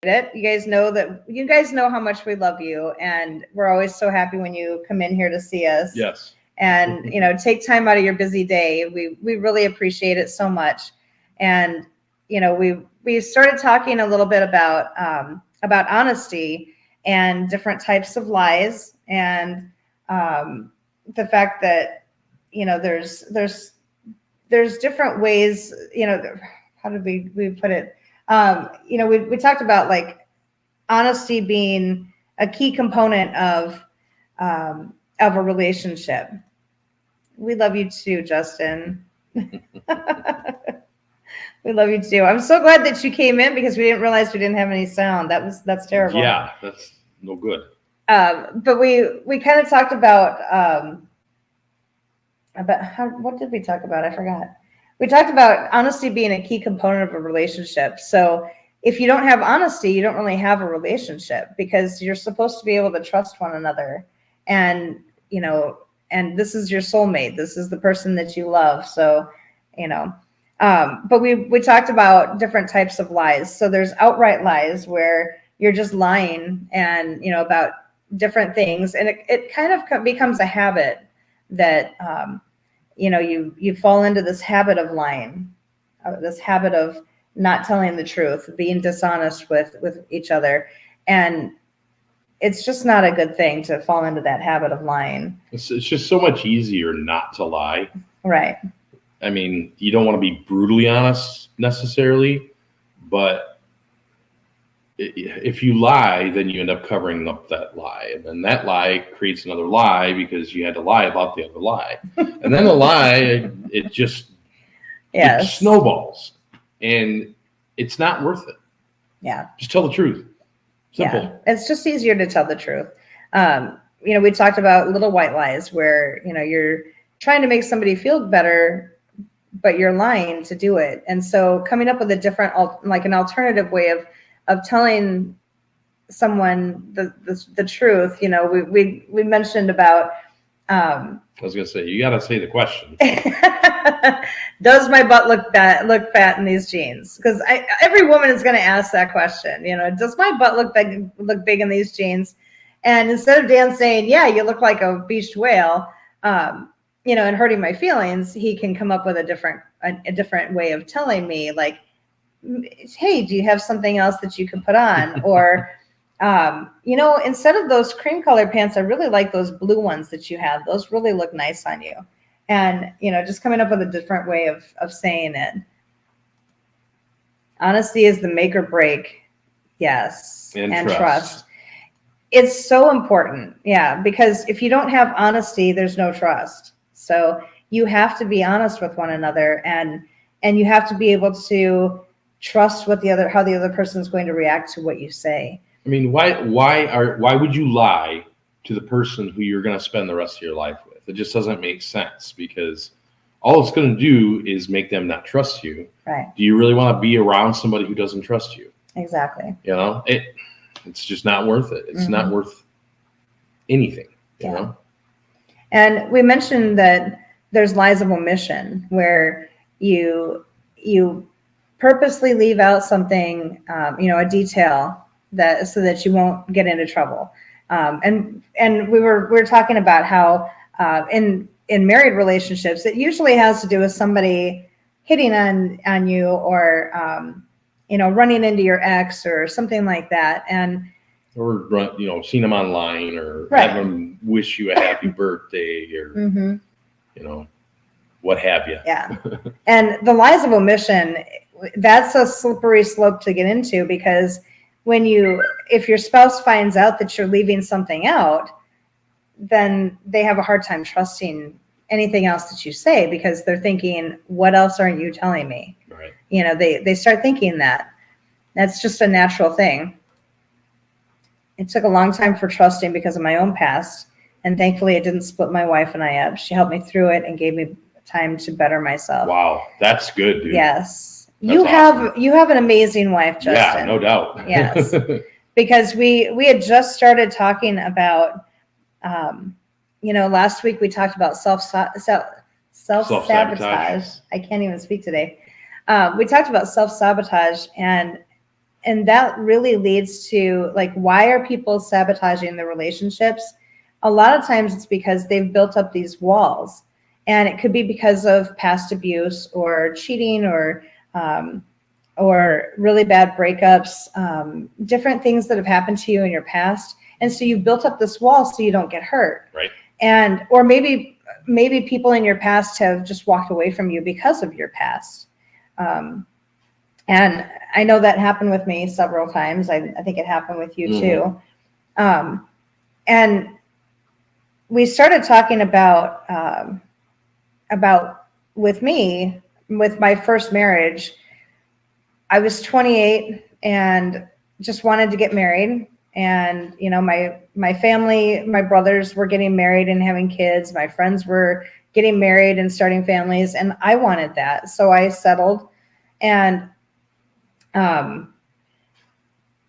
it. You guys know how much we love you, and we're always so happy when you come in here to see us. Yes. And take time out of your busy day. We really appreciate it so much. And we started talking a little bit about honesty and different types of lies, and the fact that there's different ways. How did we put it? We talked about like honesty being a key component of a relationship. We love you too, Justin. We love you too. I'm so glad that you came in because we didn't realize we didn't have any sound. That's terrible. Yeah, that's no good. But we kind of talked about what did we talk about? I forgot. We talked about honesty being a key component of a relationship. So if you don't have honesty, you don't really have a relationship, because you're supposed to be able to trust one another. And, and this is your soulmate. This is the person that you love. So, but we talked about different types of lies. So there's outright lies where you're just lying and, about different things. And it kind of becomes a habit that, you fall into this habit of lying, this habit of not telling the truth, being dishonest with each other. And it's just not a good thing to fall into that habit of lying. It's just so much easier not to lie. Right. I mean, you don't want to be brutally honest necessarily, but if you lie, then you end up covering up that lie. And then that lie creates another lie because you had to lie about the other lie. And then the lie, it just it snowballs. And it's not worth it. Yeah. Just tell the truth. Simple. Yeah. It's just easier to tell the truth. We talked about little white lies where, you're trying to make somebody feel better, but you're lying to do it. And so coming up with a different, like an alternative way of telling someone the truth, we mentioned about, I was going to say, you got to say the question. Does my butt look fat in these jeans? Because every woman is going to ask that question. Does my butt look big in these jeans? And instead of Dan saying, yeah, you look like a beached whale, and hurting my feelings, he can come up with a different way of telling me, like, hey, do you have something else that you can put on? Or, instead of those cream colored pants, I really like those blue ones that you have. Those really look nice on you. And, just coming up with a different way of saying it. Honesty is the make or break. Yes. And trust. It's so important. Yeah. Because if you don't have honesty, there's no trust. So you have to be honest with one another, and you have to be able to trust how the other person is going to react to what you say. I mean, why would you lie to the person who you're going to spend the rest of your life with? It just doesn't make sense, because all it's going to do is make them not trust you. Right. Do you really want to be around somebody who doesn't trust you? Exactly. It's just not worth it. It's not worth anything, you know? And we mentioned that there's lies of omission where you purposely leave out something, a detail so that you won't get into trouble. And we were talking about how in married relationships, it usually has to do with somebody hitting on you, or running into your ex or something like that, or seeing them online, or have them wish you a happy birthday, or what have you. Yeah. And the lies of omission, that's a slippery slope to get into, because if your spouse finds out that you're leaving something out, then they have a hard time trusting anything else that you say, because they're thinking, what else aren't you telling me? Right. They start thinking that. That's just a natural thing. It took a long time for trusting because of my own past, and thankfully it didn't split my wife and I up. She helped me through it and gave me time to better myself. Wow, that's good, dude. Yes. That's awesome. You have an amazing wife, Justin. Yeah, no doubt. Yes. Because we had just started talking about, last week we talked about self-sabotage. I can't even speak today. We talked about self-sabotage, and and that really leads to like, why are people sabotaging their relationships? A lot of times it's because they've built up these walls, and it could be because of past abuse or cheating or really bad breakups, different things that have happened to you in your past. And so you've built up this wall so you don't get hurt. Right. And, or maybe people in your past have just walked away from you because of your past. And I know that happened with me several times. I think it happened with you too. And we started talking about with me, with my first marriage. I was 28 and just wanted to get married. And, you know, my family, my brothers were getting married and having kids. My friends were getting married and starting families. And I wanted that. So I settled. And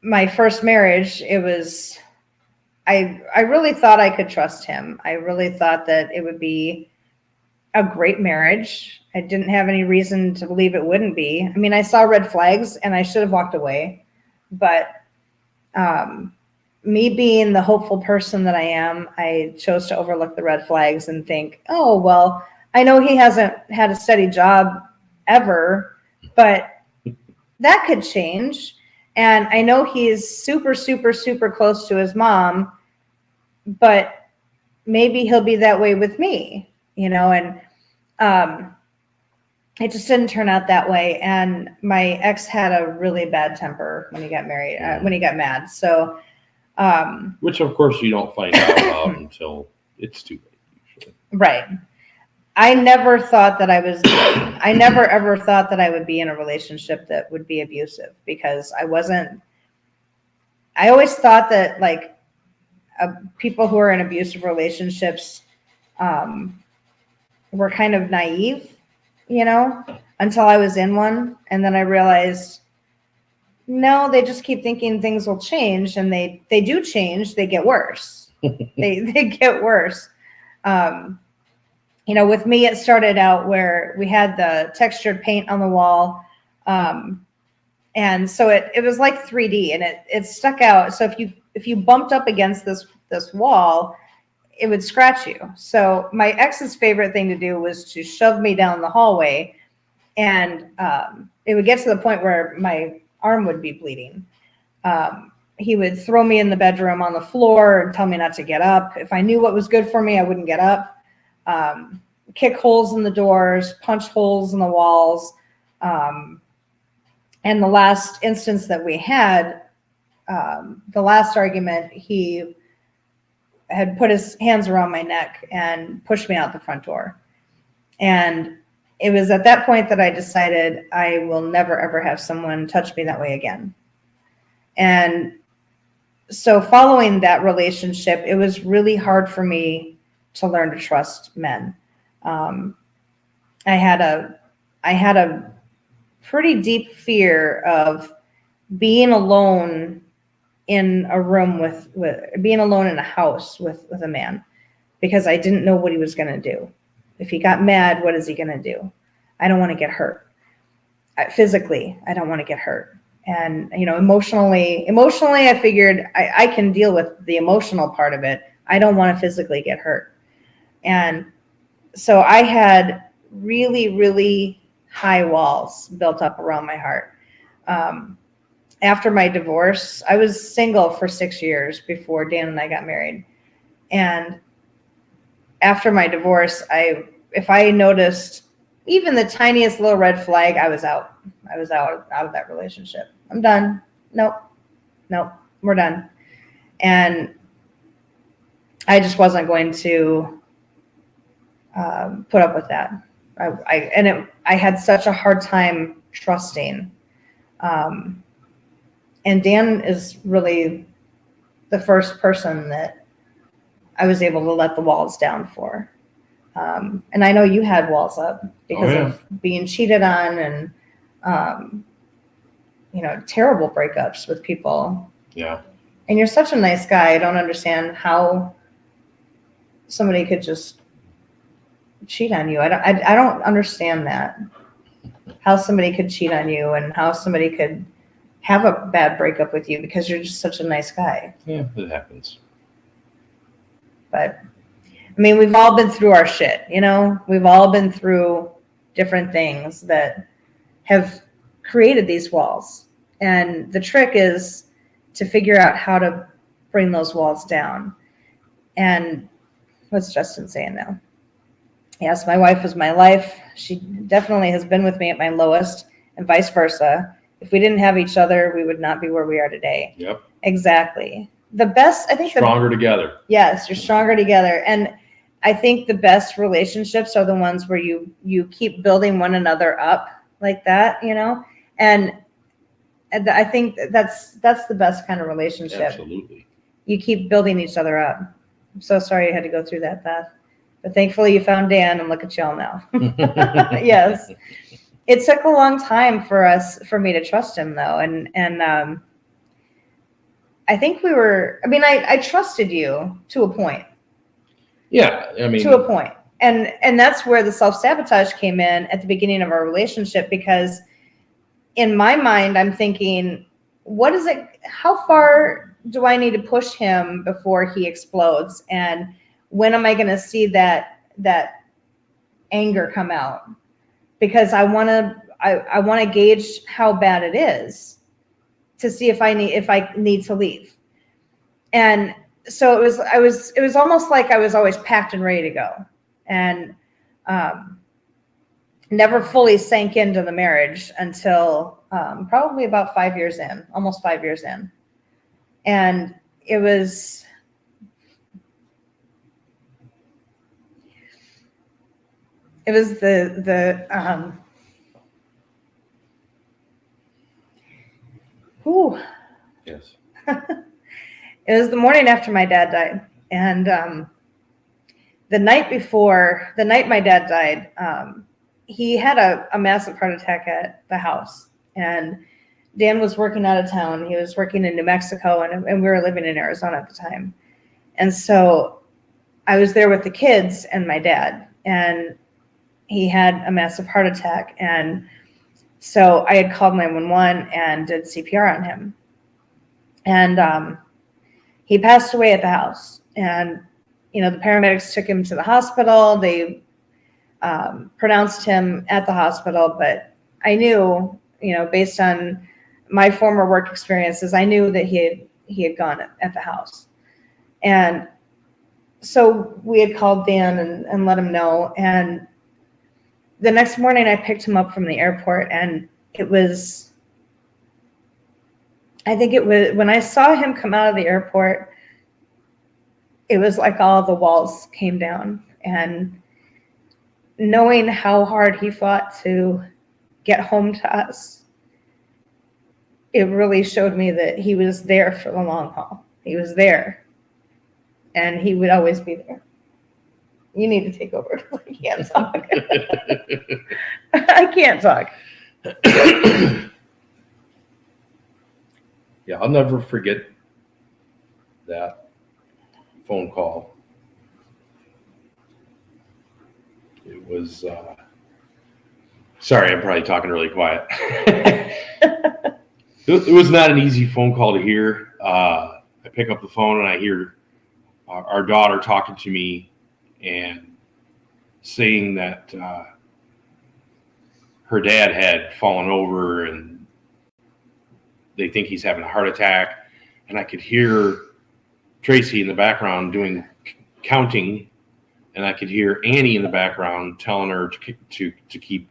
my first marriage, it was, I really thought I could trust him. I really thought that it would be a great marriage. I didn't have any reason to believe it wouldn't be. I mean, I saw red flags and I should have walked away, but me being the hopeful person that I am, I chose to overlook the red flags and think, oh, well, I know he hasn't had a steady job ever, but that could change. And I know he's super, super, super close to his mom, but maybe he'll be that way with me, you know, and it just didn't turn out that way. And my ex had a really bad temper when he got married, when he got mad. So, which of course you don't find out about until it's too late, usually. Right. I never thought that I never ever thought that I would be in a relationship that would be abusive, because I always thought that like people who are in abusive relationships were kind of naive, you know, until I was in one. And then I realized, no, they just keep thinking things will change, and they do change. They get worse. they get worse. You know, with me, it started out where we had the textured paint on the wall. And so it was like 3D, and it stuck out. So if you bumped up against this wall, it would scratch you. So my ex's favorite thing to do was to shove me down the hallway, and it would get to the point where my arm would be bleeding. He would throw me in the bedroom on the floor and tell me not to get up. If I knew what was good for me, I wouldn't get up. Kick holes in the doors, punch holes in the walls. And the last instance that we had, the last argument, he had put his hands around my neck and pushed me out the front door. And it was at that point that I decided I will never, ever have someone touch me that way again. And so following that relationship, it was really hard for me to learn to trust men. I had a pretty deep fear of being alone in a room with being alone in a house with a man, because I didn't know what he was going to do. If he got mad, what is he going to do? I don't want to get hurt. Physically, I don't want to get hurt. And, you know, emotionally, I figured I can deal with the emotional part of it. I don't want to physically get hurt. And so I had really, really high walls built up around my heart. After my divorce, I was single for 6 years before Dan and I got married. And after my divorce, if I noticed even the tiniest little red flag, I was out. I was out of that relationship. I'm done. Nope, we're done. And I just wasn't going to put up with that. I had such a hard time trusting. And Dan is really the first person that I was able to let the walls down for. And I know you had walls up because of being cheated on and, you know, terrible breakups with people. Yeah. And you're such a nice guy. I don't understand how somebody could just cheat on you. I don't understand that. How somebody could cheat on you and how somebody could have a bad breakup with you because you're just such a nice guy. Yeah, it happens. But I mean, we've all been through our shit, you know? We've all been through different things that have created these walls. And the trick is to figure out how to bring those walls down. And what's Justin saying now? Yes, my wife is my life. She definitely has been with me at my lowest, and vice versa. If we didn't have each other, we would not be where we are today. Yep. Exactly. The best, I think. Stronger together. Yes, you're stronger together. And I think the best relationships are the ones where you keep building one another up like that, you know? And I think that's the best kind of relationship. Absolutely. You keep building each other up. I'm so sorry you had to go through that, Beth. But thankfully you found Dan, and look at y'all now. Yes. It took a long time for me to trust him though. And I think I trusted you to a point. Yeah. I mean, to a point. And that's where the self-sabotage came in at the beginning of our relationship, because in my mind, I'm thinking, how far do I need to push him before he explodes? And when am I going to see that anger come out? Because I want to gauge how bad it is to see if I need to leave. And so it was almost like I was always packed and ready to go, and never fully sank into the marriage until probably about 5 years in, almost 5 years in. And it was yes. It was the morning after my dad died. And the night my dad died, he had a massive heart attack at the house. And Dan was working out of town. He was working in New Mexico, and we were living in Arizona at the time. And so I was there with the kids and my dad, and he had a massive heart attack. And so I had called 911 and did CPR on him. And he passed away at the house. And, you know, the paramedics took him to the hospital. They pronounced him at the hospital, but I knew, you know, based on my former work experiences, I knew that he had gone at the house. And so we had called Dan and let him know. And the next morning I picked him up from the airport, and I think it was when I saw him come out of the airport, it was like all the walls came down. And knowing how hard he fought to get home to us, it really showed me that he was there for the long haul. He was there, and he would always be there. You need to take over. I can't talk. I can't talk. Yeah, I'll never forget that phone call. It was, sorry, I'm probably talking really quiet. It was not an easy phone call to hear. I pick up the phone and I hear our daughter talking to me and saying that her dad had fallen over and they think he's having a heart attack. And I could hear Tracy in the background doing counting, and I could hear Annie in the background telling her to keep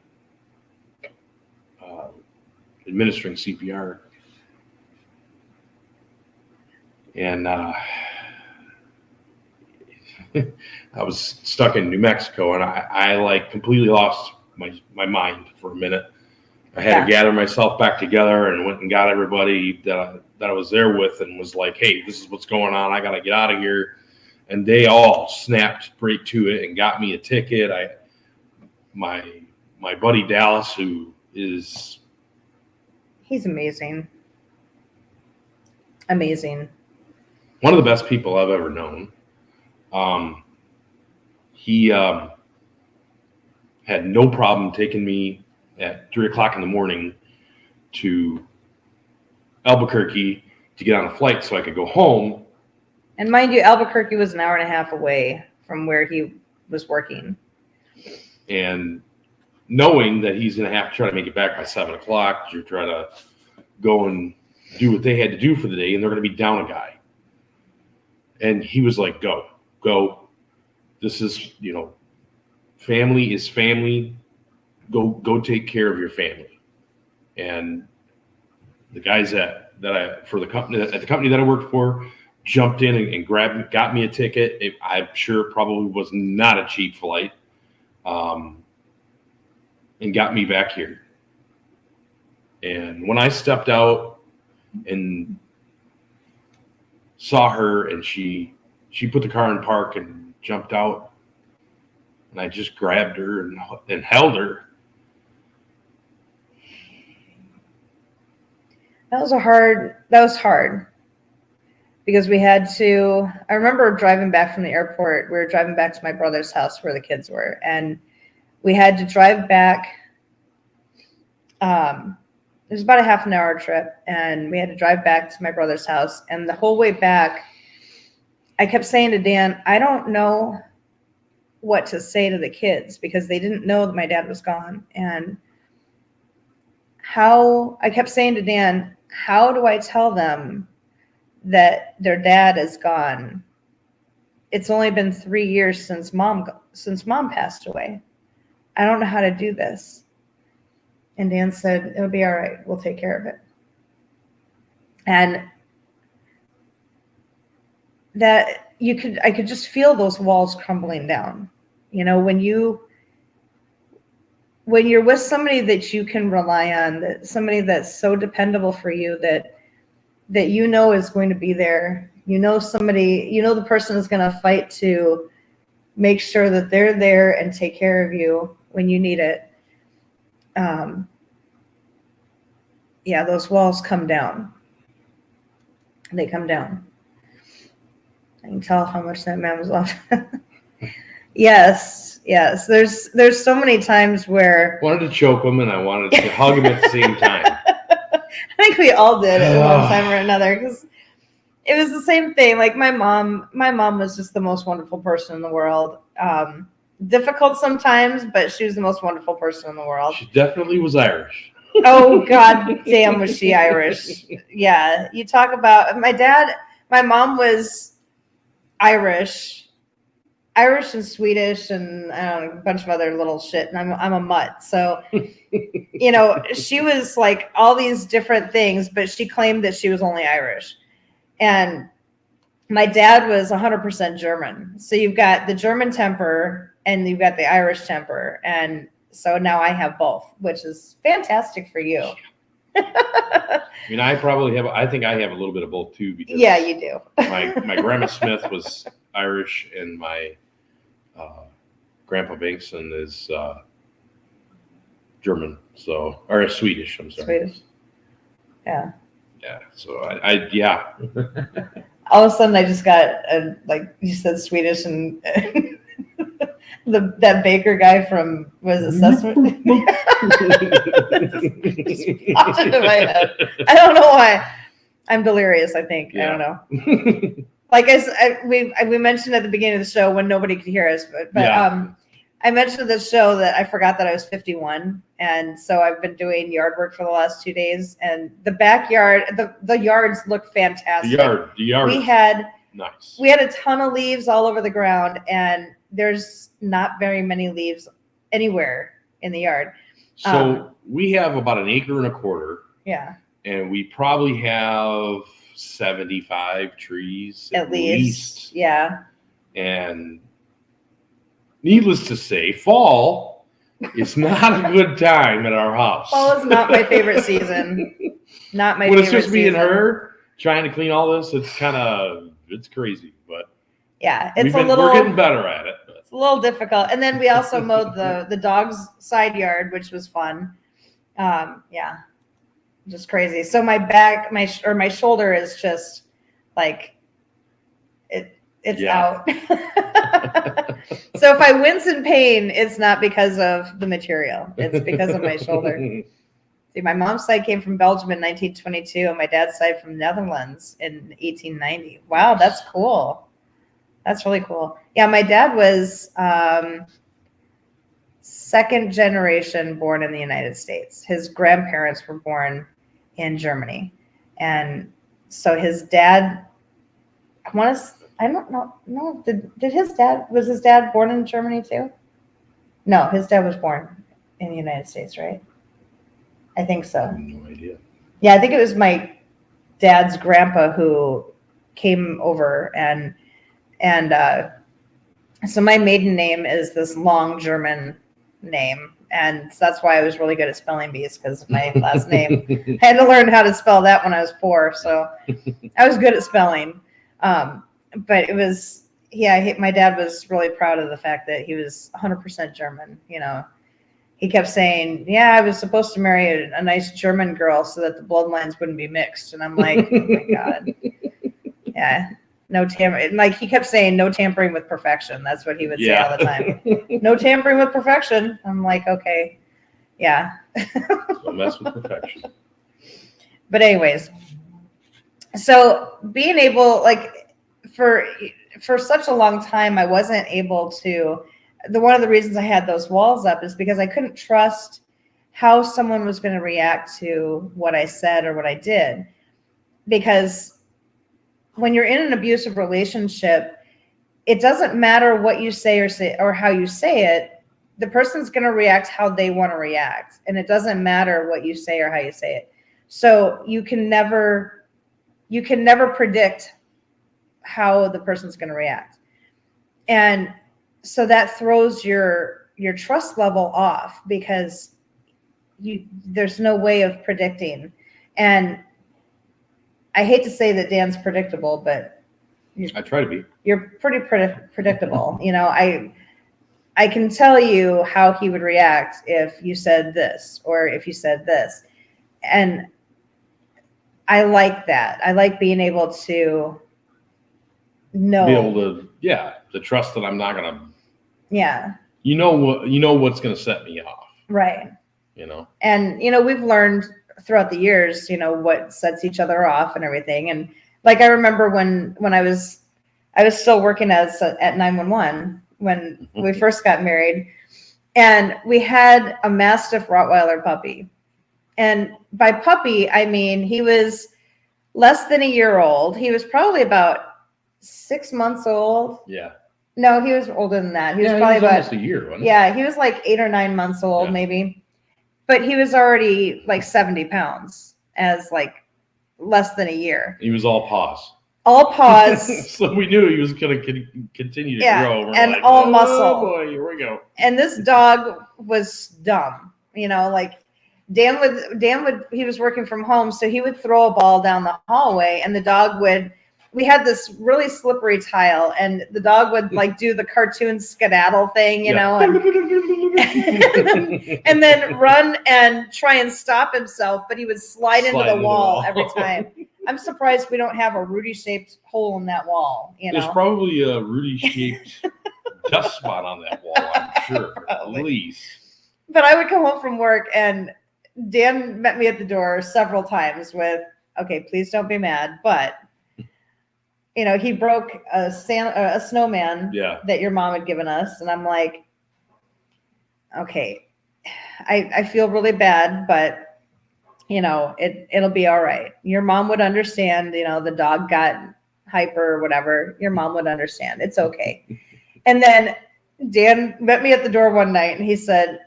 administering CPR. And I was stuck in New Mexico, and I like completely lost my mind for a minute. I had to gather myself back together and went and got everybody that I was there with and was like, hey, this is what's going on. I got to get out of here. And they all snapped right to it and got me a ticket. My buddy Dallas, he's amazing. Amazing. One of the best people I've ever known. He had no problem taking me at 3:00 in the morning to Albuquerque to get on a flight so I could go home. And mind you, Albuquerque was an hour and a half away from where he was working. And knowing that he's going to have to try to make it back by 7 o'clock to try to go and do what they had to do for the day, and they're going to be down a guy. And he was like, go. This is, family is family. Go take care of your family. And the guys at the company that I worked for jumped in and got me a ticket. I'm sure probably was not a cheap flight. And got me back here. And when I stepped out and saw her, and she put the car in park and jumped out, and I just grabbed her and held her. That was hard because I remember driving back from the airport. We were driving back to my brother's house where the kids were, and we had to drive back. It was about a half an hour trip, and we had to drive back to my brother's house. And the whole way back, I kept saying to Dan, I don't know what to say to the kids because they didn't know that my dad was gone. And I kept saying to Dan, how do I tell them that their dad is gone? It's only been 3 years since mom passed away. I don't know how to do this. And Dan said, it'll be all right. We'll take care of it. And I could just feel those walls crumbling down. When you're with somebody that you can rely on, somebody that's so dependable for you that is going to be there. The person is going to fight to make sure that they're there and take care of you when you need it. Those walls come down. They come down. I can tell how much that man was loved. Yes. There's so many times where I wanted to choke him and I wanted to hug him at the same time. I think we all did at one time or another because it was the same thing. Like my mom was just the most wonderful person in the world. Difficult sometimes, but she was the most wonderful person in the world. She definitely was Irish. Oh, God damn, was she Irish. Yeah. You talk about my mom was Irish and Swedish and a bunch of other little shit. And I'm a mutt. So, she was like all these different things, but she claimed that she was only Irish. And my dad was 100% German. So you've got the German temper and you've got the Irish temper. And so now I have both, which is fantastic for you. I think I have a little bit of both too. Because yeah, you do. my Grandma Smith was Irish and my Grandpa Bankson is German. Or Swedish, I'm sorry. Swedish. Yeah. Yeah. So I All of a sudden I just got like you said Swedish and that baker guy from was it Sesame? Just popped into my head. I don't know why. I'm delirious, I think. Yeah. I don't know. Like we mentioned at the beginning of the show when nobody could hear us, but yeah. I mentioned this show that I forgot that I was 51, and so I've been doing yard work for the last 2 days, and the backyard, the yards look fantastic. The yard. We had nice. We had a ton of leaves all over the ground, and there's not very many leaves anywhere in the yard. So we have about 1.25 acres. Yeah. And we probably have 75 trees at least. Yeah. And needless to say, fall is not a good time at our house. Fall is not my favorite season. Not my favorite season. When it's just me and her trying to clean all this, it's crazy. But yeah, we're getting better at it. It's a little difficult. And then we also mowed the dog's side yard, which was fun. Yeah. Just crazy. So my back, my shoulder is just like it's out. So if I wince in pain, it's not because of the material. It's because of my shoulder. My mom's side came from Belgium in 1922, and my dad's side from Netherlands in 1890. Wow, that's cool. That's really cool. Yeah, my dad was second generation born in the United States. His grandparents were born in Germany. And so his dad, I don't know, no, did his dad, was his dad born in Germany too? No, his dad was born in the United States, right? I think so. I have no idea. Yeah, I think it was my dad's grandpa who came over and so my maiden name is this long German name, and that's why I was really good at spelling bees, because of my last name. I had to learn how to spell that when I was 4, so I was good at spelling. But it was, yeah, my dad was really proud of the fact that he was 100% German. You know, he kept saying, "Yeah, I was supposed to marry a nice German girl so that the bloodlines wouldn't be mixed," and I'm like, "Oh my God, yeah." No tampering. Like he kept saying, no tampering with perfection. That's what he would say all the time. No tampering with perfection. I'm like, okay, yeah. Don't mess with perfection. But anyways, so being able, like, for such a long time, I wasn't able to. One of the reasons I had those walls up is because I couldn't trust how someone was going to react to what I said or what I did, because when you're in an abusive relationship, it doesn't matter what you say or how you say it. The person's going to react how they want to react, and it doesn't matter what you say or how you say it. So you can never predict how the person's going to react, and so that throws your trust level off, because there's no way of predicting. And I hate to say that Dan's predictable, but I try to be. You're pretty predictable. You know, I can tell you how he would react if you said this or if you said this. And I like that. I like being able to know. Be able to trust that I'm not going to. Yeah. You know what's going to set me off. Right. You know. And, we've learned throughout the years, what sets each other off and everything. And like, I remember when I was still working at 911 when we first got married, and we had a Mastiff Rottweiler puppy. And by puppy, I mean, he was less than a year old. He was probably about 6 months old. Yeah. No, he was older than that. He was probably about almost a year, wasn't he? Yeah, he was like 8 or 9 months old, maybe. But he was already like 70 pounds as like less than a year. He was all paws. All paws. So we knew he was going to continue to grow. We're and like, all muscle. Oh boy, here we go. And this dog was dumb. Like Dan would, he was working from home, so he would throw a ball down the hallway, and the dog would, we had this really slippery tile, and the dog would like do the cartoon skedaddle thing, you know, and then run and try and stop himself, but he would slide into the wall every time. I'm surprised we don't have a Rudy-shaped hole in that wall. There's probably a Rudy-shaped dust spot on that wall, I'm sure, at least. But I would come home from work, and Dan met me at the door several times with, "Okay, please don't be mad, but." He broke a snowman that your mom had given us. And I'm like, okay, I feel really bad, but it'll be all right. Your mom would understand, the dog got hyper or whatever. Your mom would understand. It's okay. And then Dan met me at the door one night, and he said,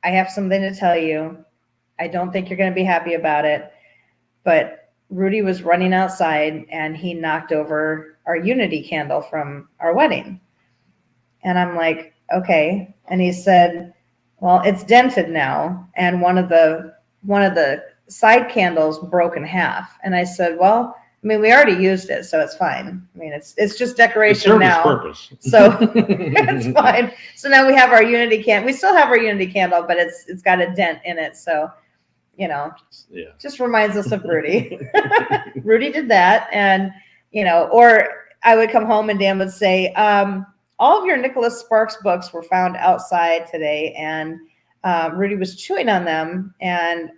"I have something to tell you. I don't think you're going to be happy about it, but Rudy was running outside and he knocked over our unity candle from our wedding." And I'm like, okay. And he said, "Well, it's dented now, and one of the side candles broke in half." And I said, "Well, I mean, we already used it, so it's fine. I mean, it's just decoration now. Purpose. So it's fine." So now we have our unity candle. We still have our unity candle, but it's got a dent in it. So just reminds us of Rudy. Rudy did that. And, or I would come home and Dan would say, "All of your Nicholas Sparks books were found outside today. And Rudy was chewing on them, and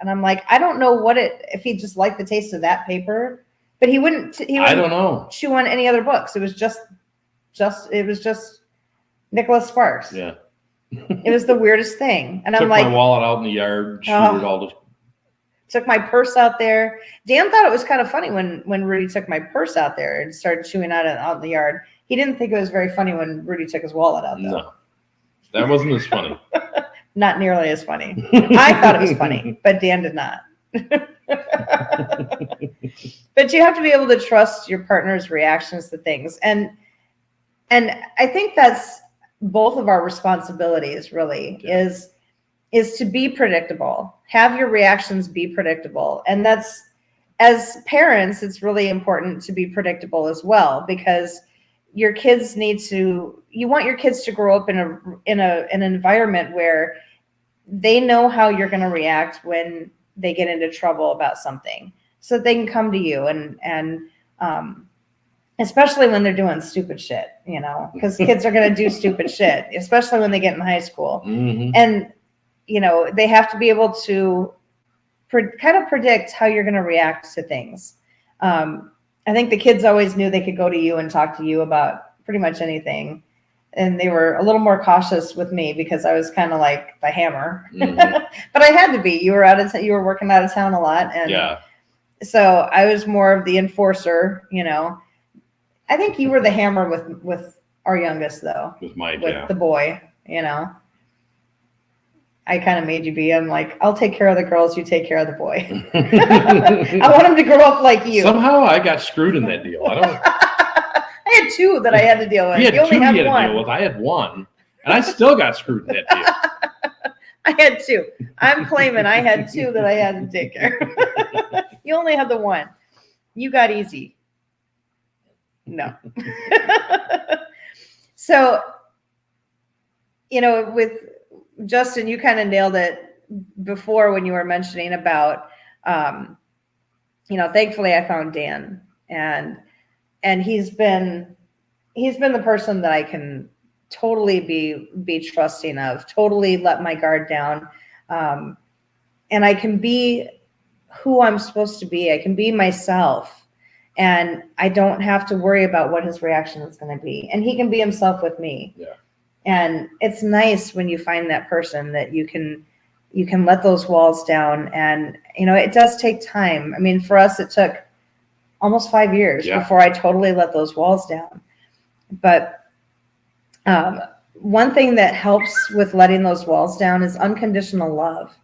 I'm like, I don't know if he just liked the taste of that paper, but he wouldn't I don't know. chew on any other books. It was just Nicholas Sparks. Yeah. It was the weirdest thing. And Took I'm like, my wallet out in the yard, chewed it all. Took my purse out there. Dan thought it was kind of funny when Rudy took my purse out there and started chewing out in the yard. He didn't think it was very funny when Rudy took his wallet out, though. No, that wasn't as funny. Not nearly as funny. I thought it was funny, but Dan did not. But you have to be able to trust your partner's reactions to things. And I think that's both of our responsibilities, really, is to be predictable. Have your reactions be predictable. And that's, as parents, it's really important to be predictable as well, because your kids you want your kids to grow up in an environment where they know how you're going to react when they get into trouble about something, so that they can come to you and especially when they're doing stupid shit, because kids are going to do stupid shit, especially when they get in high school. Mm-hmm. And, they have to be able to kind of predict how you're going to react to things. I think the kids always knew they could go to you and talk to you about pretty much anything. And they were a little more cautious with me because I was kind of like the hammer. Mm-hmm. But I had to be. You were working out of town a lot. And yeah. So I was more of the enforcer, I think you were the hammer with our youngest, though. With Mike, with the boy, I kind of made you be. I'm like, I'll take care of the girls, you take care of the boy. I want him to grow up like you. Somehow I got screwed in that deal. I had two that I had to deal with. You only had to one. deal with. I had one, and I still got screwed in that deal. I had two. I'm claiming I had two that I had to take care of. You only had the one. You got easy. No. So, with Justin, you kind of nailed it before when you were mentioning about, thankfully I found Dan, and he's been the person that I can totally be trusting of, totally let my guard down. And I can be who I'm supposed to be. I can be myself, and I don't have to worry about what his reaction is going to be. And he can be himself with me. Yeah. And it's nice when you find that person that you can let those walls down. And, it does take time. I mean, for us, it took almost 5 years before I totally let those walls down. But one thing that helps with letting those walls down is unconditional love.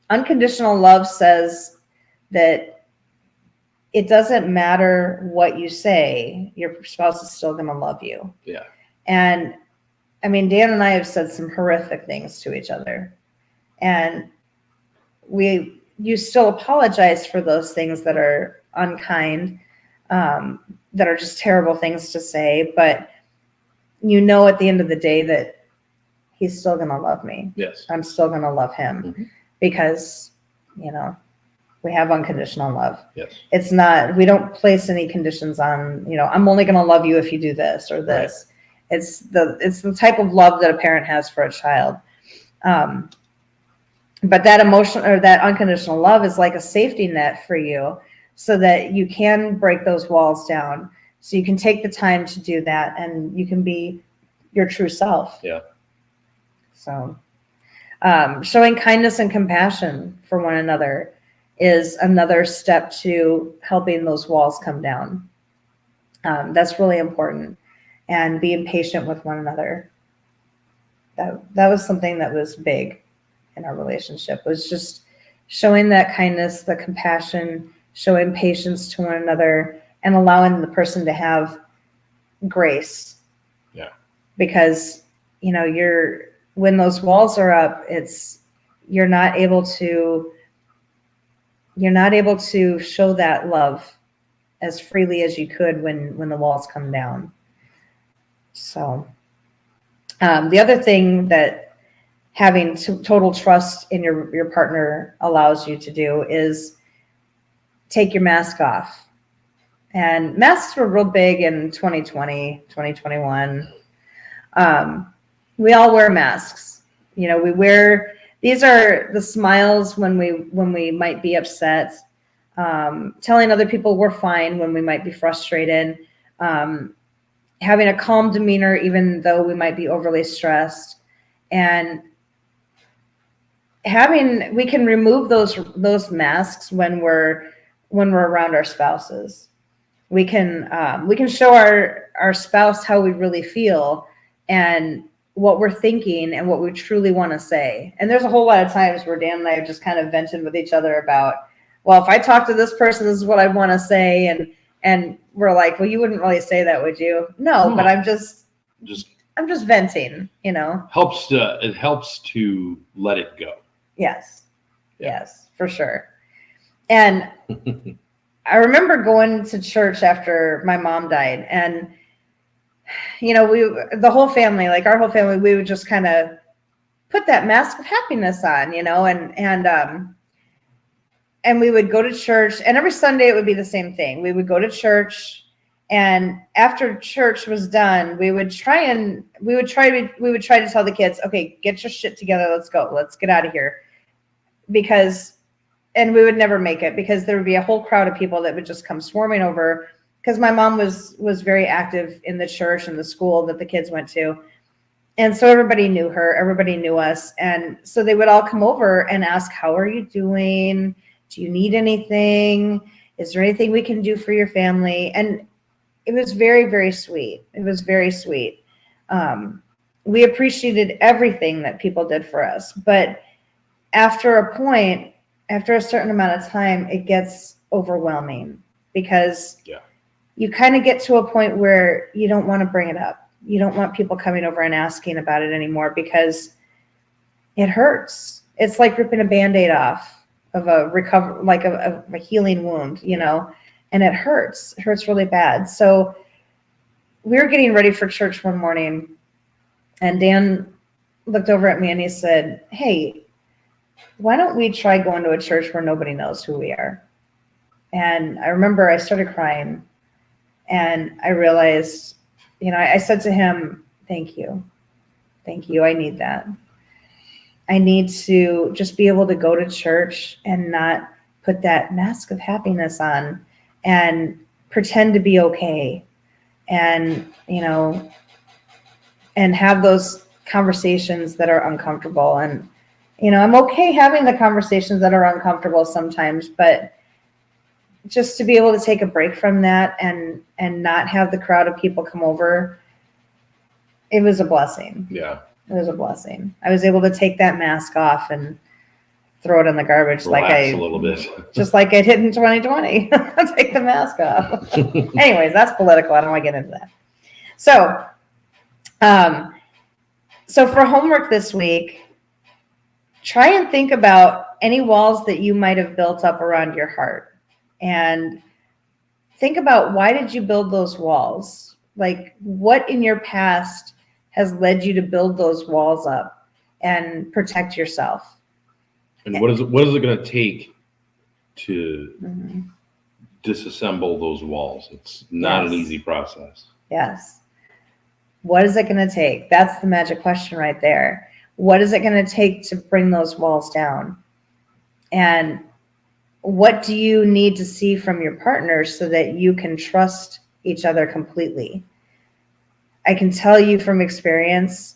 Unconditional love says that it doesn't matter what you say, your spouse is still going to love you. Yeah. And I mean, Dan and I have said some horrific things to each other, and you still apologize for those things that are unkind, that are just terrible things to say, but at the end of the day that he's still going to love me. Yes. I'm still going to love him because, we have unconditional love. Yes. It's not, we don't place any conditions on, I'm only going to love you if you do this or this. Right. It's the type of love that a parent has for a child. But that emotional or that unconditional love is like a safety net for you so that you can break those walls down. So you can take the time to do that and you can be your true self. Yeah. So showing kindness and compassion for one another is another step to helping those walls come down. That's really important. And being patient with one another. That was something that was big in our relationship, was just showing that kindness, the compassion, showing patience to one another, and allowing the person to have grace. Yeah. Because, when those walls are up, you're not able to show that love as freely as you could when the walls come down. So the other thing that having total trust in your partner allows you to do is take your mask off. And masks were real big in 2020, 2021. We all wear masks. We wear, these are the smiles when we might be upset, telling other people we're fine when we might be frustrated, having a calm demeanor even though we might be overly stressed, and we can remove those masks when we're around our spouses. We can show our spouse how we really feel and what we're thinking and what we truly want to say. And there's a whole lot of times where Dan and I have just kind of vented with each other about, well, if I talk to this person, this is what I want to say. And we're like, well, you wouldn't really say that, would you? No, but I'm just venting, It helps to let it go. Yes. Yeah. Yes, for sure. And I remember going to church after my mom died, and the whole family, like our whole family, we would just kind of put that mask of happiness on, and we would go to church, and every Sunday it would be the same thing. We would go to church, and after church was done, we would try to tell the kids, okay, get your shit together. Let's go. Let's get out of here. And we would never make it because there would be a whole crowd of people that would just come swarming over, because my mom was very active in the church and the school that the kids went to. And so everybody knew her, everybody knew us. And so they would all come over and ask, how are you doing? Do you need anything? Is there anything we can do for your family? And it was very, very sweet. It was very sweet. We appreciated everything that people did for us. But after a certain amount of time, it gets overwhelming because you kind of get to a point where you don't want to bring it up. You don't want people coming over and asking about it anymore because it hurts. It's like ripping a Band-Aid off of a healing wound, and it hurts. It hurts really bad. So we were getting ready for church one morning, and Dan looked over at me and he said, hey, why don't we try going to a church where nobody knows who we are? And I remember I started crying, and I realized, I said to him, thank you. I need that. I need to just be able to go to church and not put that mask of happiness on and pretend to be okay. And, and have those conversations that are uncomfortable. And, I'm okay having the conversations that are uncomfortable sometimes, but just to be able to take a break from that and not have the crowd of people come over, it was a blessing. Yeah. It was a blessing. I was able to take that mask off and throw it in the garbage. Relax a little bit. Just like I did in 2020. Take the mask off. Anyways, that's political. I don't want to get into that. So for homework this week, try and think about any walls that you might have built up around your heart. And think about, why did you build those walls? Like, what in your past has led you to build those walls up and protect yourself? And what is it going to take to disassemble those walls? It's not an easy process. Yes. What is it going to take? That's the magic question right there. What is it going to take to bring those walls down? And what do you need to see from your partner so that you can trust each other completely? I can tell you from experience,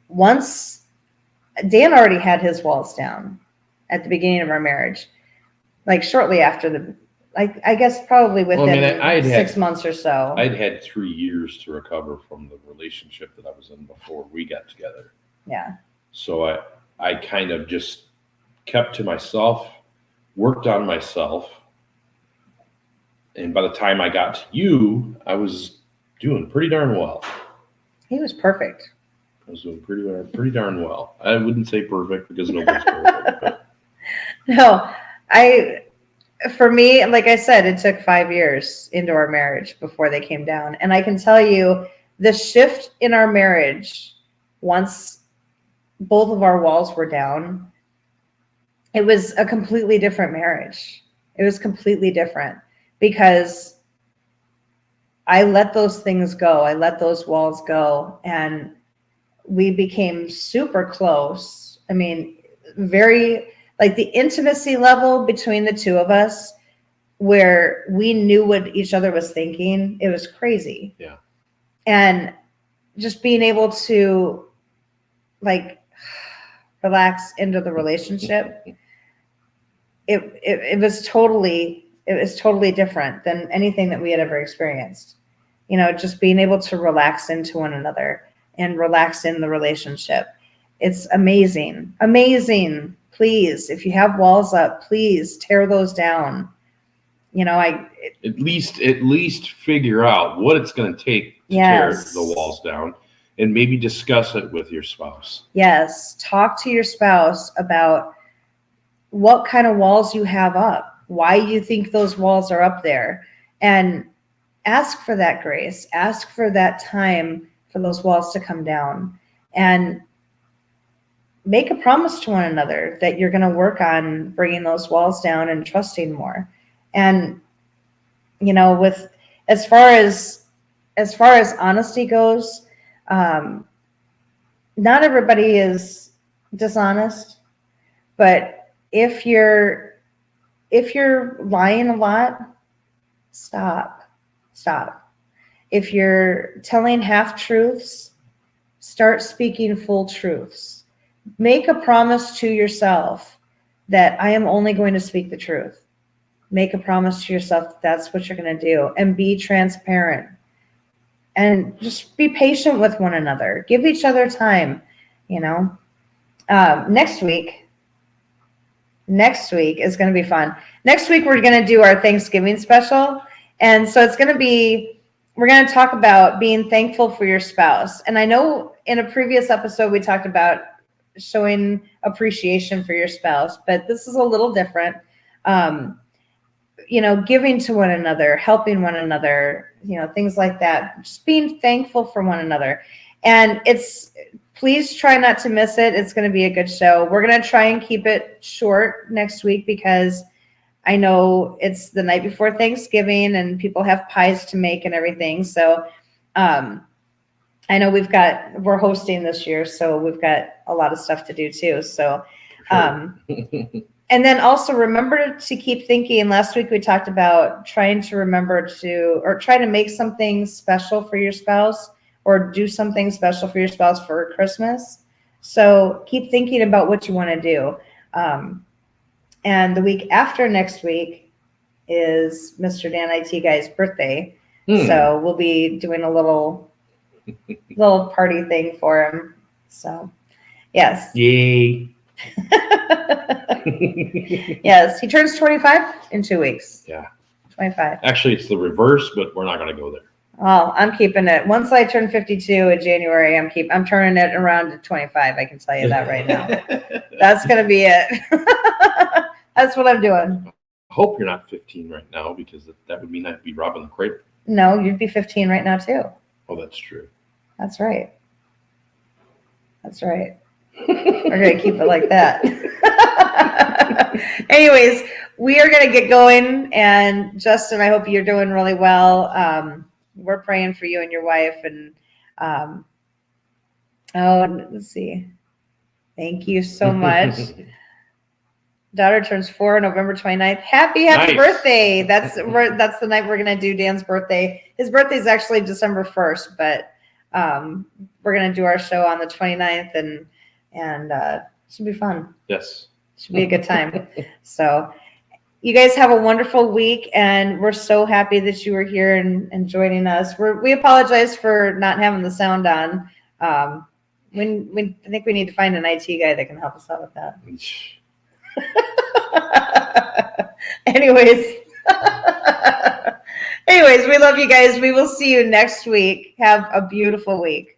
once Dan already had his walls down at the beginning of our marriage, like shortly after I guess probably within 6 months or so. I'd had 3 years to recover from the relationship that I was in before we got together. Yeah. So I kind of just kept to myself, worked on myself. And by the time I got to you, I was doing pretty darn well. He was perfect. I was doing pretty darn well. I wouldn't say perfect because nobody's perfect. But. No, for me, like I said, it took 5 years into our marriage before they came down. And I can tell you the shift in our marriage, once both of our walls were down, it was a completely different marriage. It was completely different because I let those things go. I let those walls go. And we became super close. I mean, very, like the intimacy level between the two of us, where we knew what each other was thinking, it was crazy. Yeah. And just being able to like relax into the relationship, it was totally different than anything that we had ever experienced. You know, just being able to relax into one another and relax in the relationship. It's amazing. Amazing. Please, if you have walls up, please tear those down. You know, at least figure out what it's going to take to tear the walls down, and maybe discuss it with your spouse. Yes. Talk to your spouse about what kind of walls you have up, why you think those walls are up there, and ask for that grace, ask for that time for those walls to come down, and make a promise to one another that you're going to work on bringing those walls down and trusting more. And, you know, with, as far as honesty goes, not everybody is dishonest, but if you're lying a lot, stop. If you're telling half truths, start speaking full truths. Make a promise to yourself that I am only going to speak the truth. Make a promise to yourself that that's what you're going to do, and be transparent, and just be patient with one another. Give each other time, you know. Next week is going to be fun. Next week, we're going to do our Thanksgiving special. And so it's going to be, we're going to talk about being thankful for your spouse. And I know in a previous episode, we talked about showing appreciation for your spouse, but this is a little different. You know, giving to one another, helping one another, you know, things like that. Just being thankful for one another. And please try not to miss it. It's going to be a good show. We're going to try and keep it short next week because I know it's the night before Thanksgiving and people have pies to make and everything. So I know we're hosting this year, so we've got a lot of stuff to do too. So, and then also remember to keep thinking. Last week we talked about trying to remember to, or try to make something special for your spouse, or do something special for your spouse for Christmas. So keep thinking about what you want to do. And the week after next week is Mr. Dan IT Guy's birthday. So we'll be doing a little party thing for him. So, yes. Yay. Yes, he turns 25 in 2 weeks. Yeah. 25. Actually, it's the reverse, but we're not going to go there. Well, I'm keeping it. Once I turn 52 in January, I'm turning it around to 25. I can tell you that right now. That's going to be it. That's what I'm doing. I hope you're not 15 right now, because that would mean I'd be robbing the cradle. No, you'd be 15 right now too. Oh, that's true. That's right. That's right. We're going to keep it like that. Anyways, we are going to get going. And Justin, I hope you're doing really well. We're praying for you and your wife. And let's see. Thank you so much. Daughter turns 4 on November 29th. Happy Nice. birthday. That's the night we're going to do Dan's birthday. His birthday is actually December 1st, but we're going to do our show on the 29th, and it should be fun. Yes. Should be a good time. So you guys have a wonderful week, and we're so happy that you were here and joining us. We apologize for not having the sound on. I think we need to find an IT guy that can help us out with that. Anyways, we love you guys. We will see you next week. Have a beautiful week.